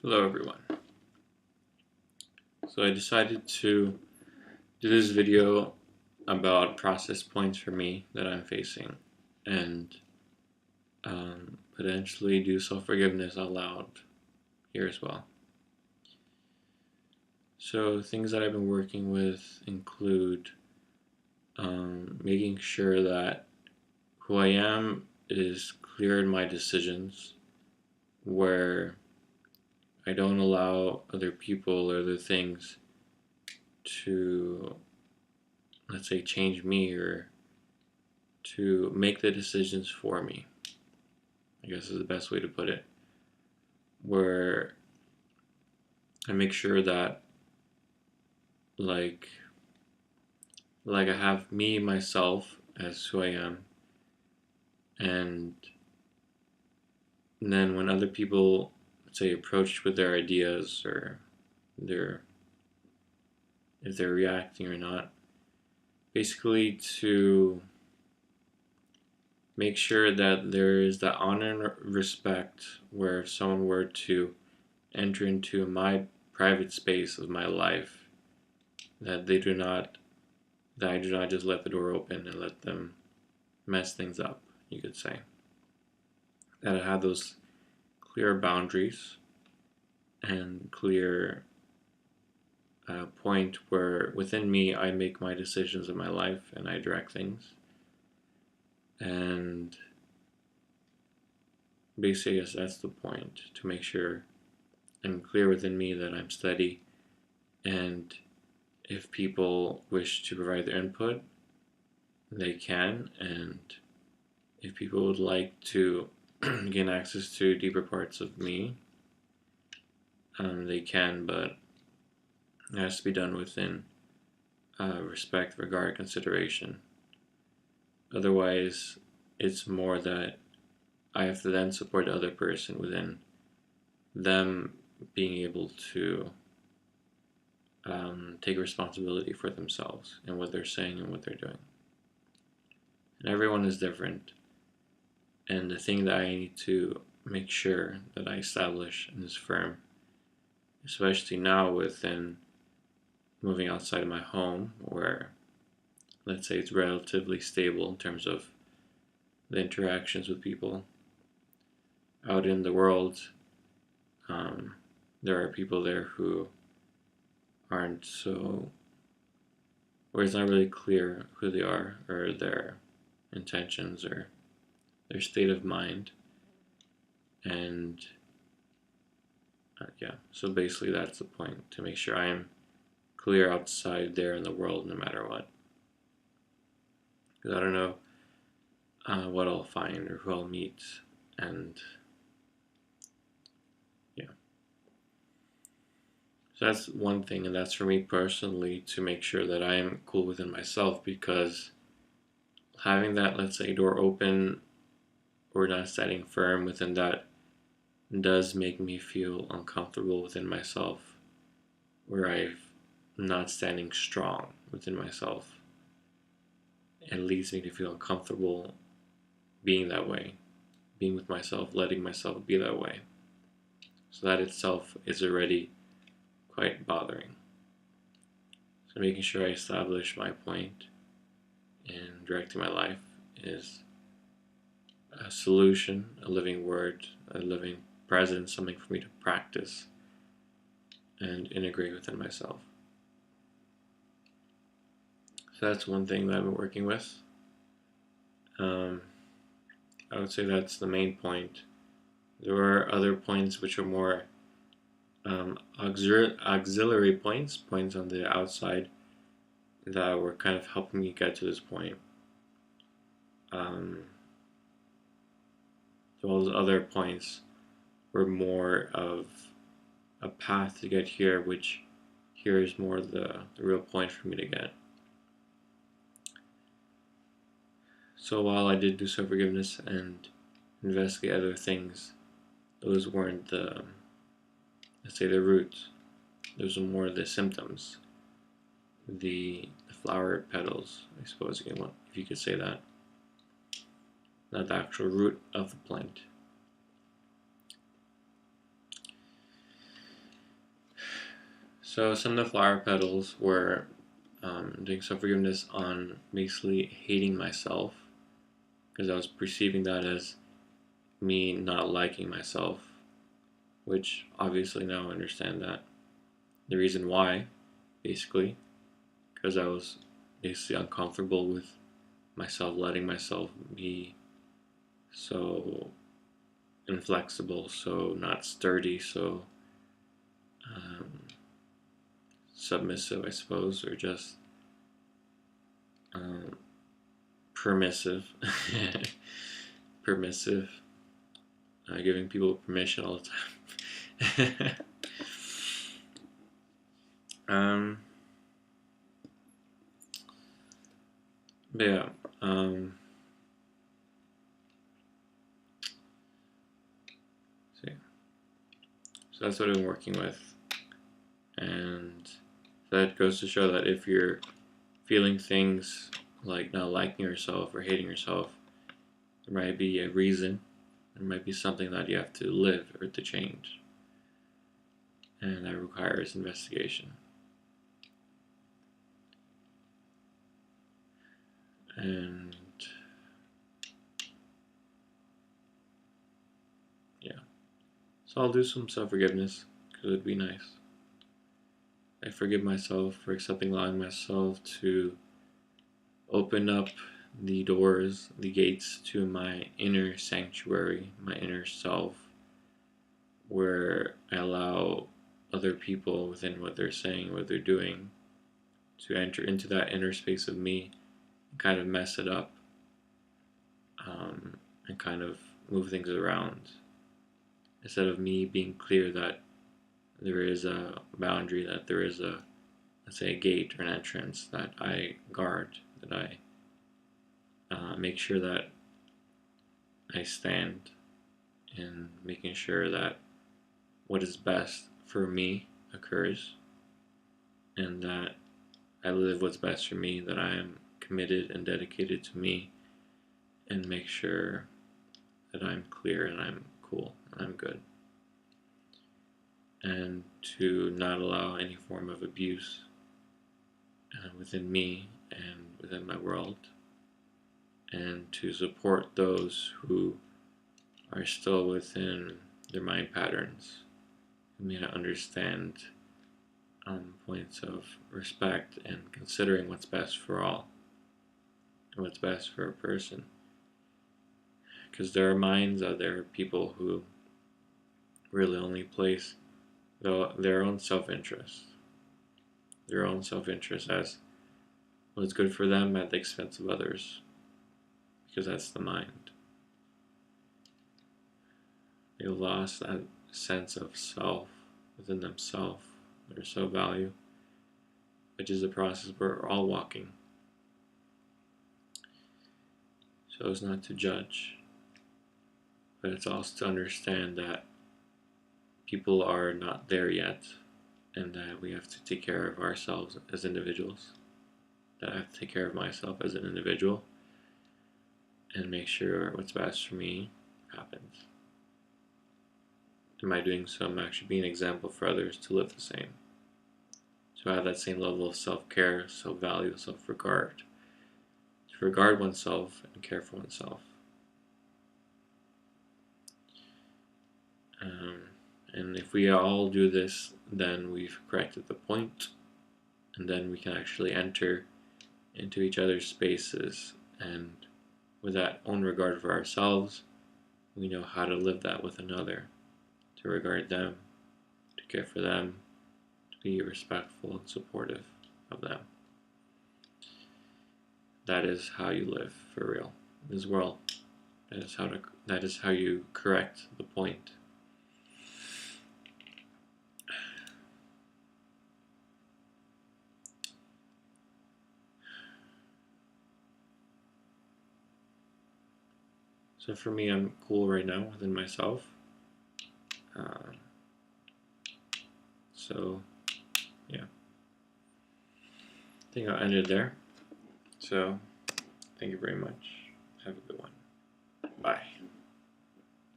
Hello everyone. So I decided to do this video about process points for me that I'm facing and potentially do self-forgiveness out loud here as well. So things that I've been working with include making sure that who I am is clear in my decisions, where I don't allow other people or other things to, let's say, change me or to make the decisions for me, I guess is the best way to put it, where I make sure that like I have me, myself, as who I am, and then when other people, let's say, approach with their ideas or if they're reacting or not, basically to make sure that there is that honor and respect where if someone were to enter into my private space of my life, that I do not just let the door open and let them mess things up, you could say. That I have those clear boundaries and clear point where within me I make my decisions in my life and I direct things. And basically, I guess that's the point, to make sure I'm clear within me that I'm steady, and if people wish to provide their input, they can, and if people would like to gain access to deeper parts of me, they can, but it has to be done within respect, regard, consideration. Otherwise, it's more that I have to then support the other person within them being able to take responsibility for themselves and what they're saying and what they're doing. And everyone is different. And the thing that I need to make sure that I establish in this firm, especially now within moving outside of my home, where let's say it's relatively stable in terms of the interactions with people out in the world, there are people there who aren't so, where it's not really clear who they are or their intentions or their state of mind. And yeah, so basically that's the point, to make sure I am clear outside there in the world no matter what. Because I don't know what I'll find or who I'll meet, and yeah. So that's one thing, and that's for me personally, to make sure that I am cool within myself, because having that, let's say, door open or not standing firm within that does make me feel uncomfortable within myself, where I'm not standing strong within myself. It leads me to feel uncomfortable being that way, being with myself, letting myself be that way. So that itself is already quite bothering. So making sure I establish my point in directing my life is a solution, a living word, a living presence, something for me to practice and integrate within myself. So that's one thing that I've been working with. I would say that's the main point. There are other points which are more auxiliary points on the outside that were kind of helping me get to this point. All those other points were more of a path to get here, which here is more the real point for me to get. So while I did do self-forgiveness and investigate other things, those weren't the, let's say, the root. Those were more the symptoms, the flower petals, I suppose, if you could say that. Not the actual root of the plant. So some of the flower petals were doing self-forgiveness on basically hating myself, because I was perceiving that as me not liking myself, which obviously now I understand that. The reason why, basically, because I was basically uncomfortable with myself, letting myself be so inflexible, so not sturdy, so um, submissive, I suppose, or just um, permissive. Permissive, giving people permission all the time. um, but yeah, see. So that's what I'm working with, and that goes to show that if you're feeling things like not liking yourself or hating yourself, there might be a reason. There might be something that you have to live or to change, and that requires investigation. And yeah, so I'll do some self-forgiveness because it'd be nice. I forgive myself for allowing myself to open up the doors, the gates to my inner sanctuary, my inner self, where I allow other people within what they're saying, what they're doing, to enter into that inner space of me and kind of mess it up, and kind of move things around. Instead of me being clear that there is a boundary, that there is a, let's say, a gate or an entrance that I guard, that I make sure that I stand in making sure that what is best for me occurs, and that I live what's best for me, that I am committed and dedicated to me, and make sure that I'm clear and I'm cool and I'm good. And to not allow any form of abuse within me and within my world, and to support those who are still within their mind patterns, who may not understand points of respect and considering what's best for all and what's best for a person. Because there are minds out there, people who really only place their own self-interest as what's good for them at the expense of others, because that's the mind. They lost that sense of self within themselves, their self-value, which is a process we're all walking. So it's not to judge, but it's also to understand that people are not there yet, and that we have to take care of ourselves as individuals, that I have to take care of myself as an individual and make sure what's best for me happens. And by doing so, I'm actually being an example for others to live the same, to have that same level of self-care, self-value, self-regard, to regard oneself and care for oneself. And if we all do this, then we've corrected the point, and then we can actually enter into each other's spaces, and with that own regard for ourselves, we know how to live that with another, to regard them, to care for them, to be respectful and supportive of them. That is how you live for real in this world. That is how you correct the point. So for me, I'm cool right now within myself. So yeah, I think I'll end it there. So thank you very much. Have a good one. Bye.